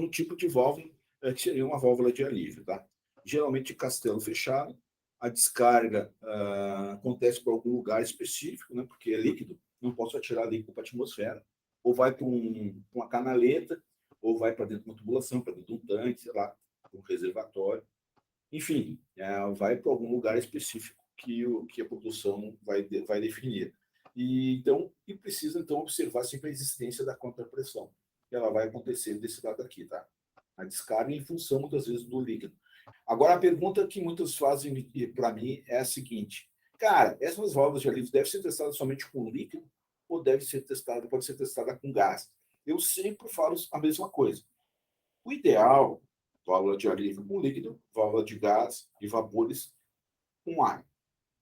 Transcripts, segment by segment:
um tipo de válvula que seria uma válvula de alívio, tá? Geralmente castelo fechado, a descarga acontece por algum lugar específico, né? Porque é líquido, não posso atirar líquido para a atmosfera, ou vai para uma canaleta, ou vai para dentro de uma tubulação, para dentro de um tanque, sei lá, um reservatório. Enfim, vai para algum lugar específico que a produção vai definir. E precisa, então, observar sempre a existência da contrapressão. Ela vai acontecer desse lado aqui, tá? A descarga em função, muitas vezes, do líquido. Agora, a pergunta que muitos fazem para mim é a seguinte. Cara, essas válvulas de alívio devem ser testadas somente com líquido ou pode ser testada com gás? Eu sempre falo a mesma coisa. O ideal, válvula de alívio com líquido, válvula de gás e vapores com ar,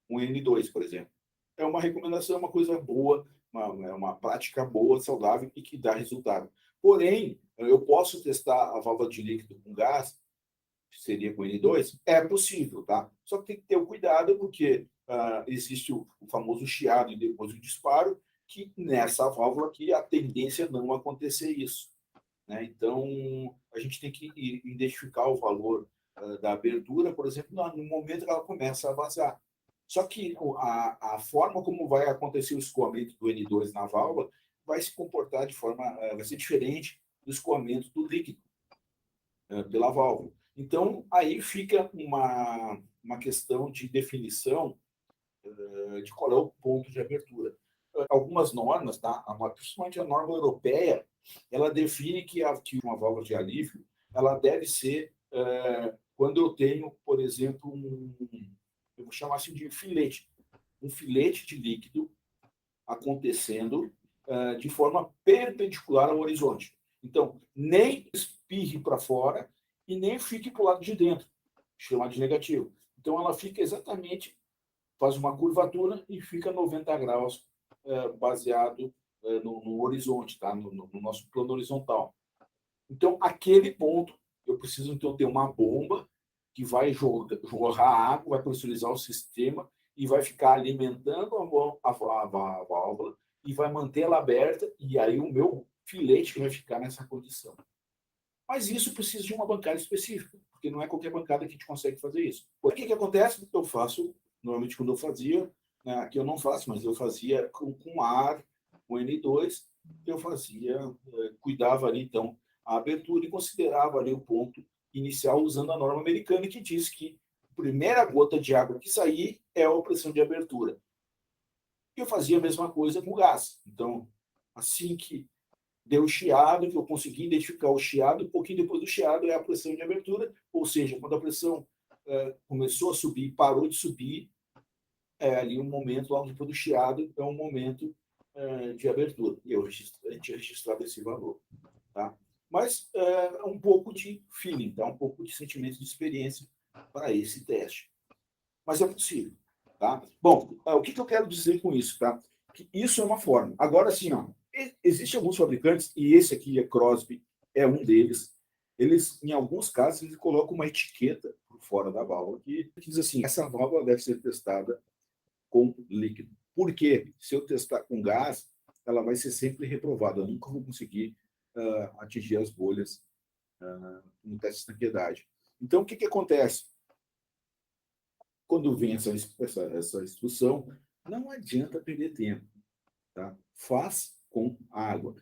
um N2, por exemplo. É uma recomendação, é uma coisa boa, é uma prática boa, saudável e que dá resultado. Porém, eu posso testar a válvula de líquido com gás, que seria com N2? É possível, tá? Só que tem que ter o cuidado, porque existe o famoso chiado e depois o disparo, que nessa válvula aqui a tendência é não acontecer isso. Né? Então, a gente tem que identificar o valor da abertura, por exemplo, no momento que ela começa a vazar. Só que a forma como vai acontecer o escoamento do N2 na válvula vai se comportar de forma, vai ser diferente do escoamento do líquido pela válvula. Então, aí fica uma questão de definição de qual é o ponto de abertura. Algumas normas, tá? Principalmente a norma europeia, ela define que uma válvula de alívio ela deve ser quando eu tenho, por exemplo, eu vou chamar assim de filete, um filete de líquido acontecendo de forma perpendicular ao horizonte. Então, nem espirre para fora e nem fique para o lado de dentro, chama de negativo. Então, ela fica exatamente, faz uma curvatura e fica 90 graus baseado no horizonte, tá? No nosso plano horizontal. Então, aquele ponto, eu preciso então ter uma bomba que vai jorrar água, vai pressurizar o sistema e vai ficar alimentando a válvula e vai manter ela aberta, e aí o meu filete vai ficar nessa condição. Mas isso precisa de uma bancada específica, porque não é qualquer bancada que a gente consegue fazer isso. O que acontece? Eu faço, normalmente quando eu fazia, né, aqui eu não faço, mas eu fazia com ar, com N2, eu fazia, cuidava ali, então, a abertura e considerava ali o ponto inicial usando a norma americana, que diz que a primeira gota de água que sair é a pressão de abertura. Eu fazia a mesma coisa com gás. Então, assim que deu chiado, que eu consegui identificar o chiado, um pouquinho depois do chiado é a pressão de abertura, ou seja, quando a pressão começou a subir, parou de subir, ali um momento, logo depois do chiado, é um momento de abertura. E a gente registrava esse valor. Tá? Mas um pouco de feeling, tá? Um pouco de sentimento de experiência para esse teste. Mas é possível. Tá? Bom, o que eu quero dizer com isso? Tá? Que isso é uma forma. Agora, sim, existem alguns fabricantes, e esse aqui, a Crosby, é um deles. Eles, em alguns casos, eles colocam uma etiqueta por fora da válvula que diz assim: essa válvula deve ser testada com líquido. Por quê? Se eu testar com gás, ela vai ser sempre reprovada. Eu nunca vou conseguir atingir as bolhas no teste de estanqueidade. Então, o que acontece? Quando vem essa instrução, não adianta perder tempo. Tá? Faz com água.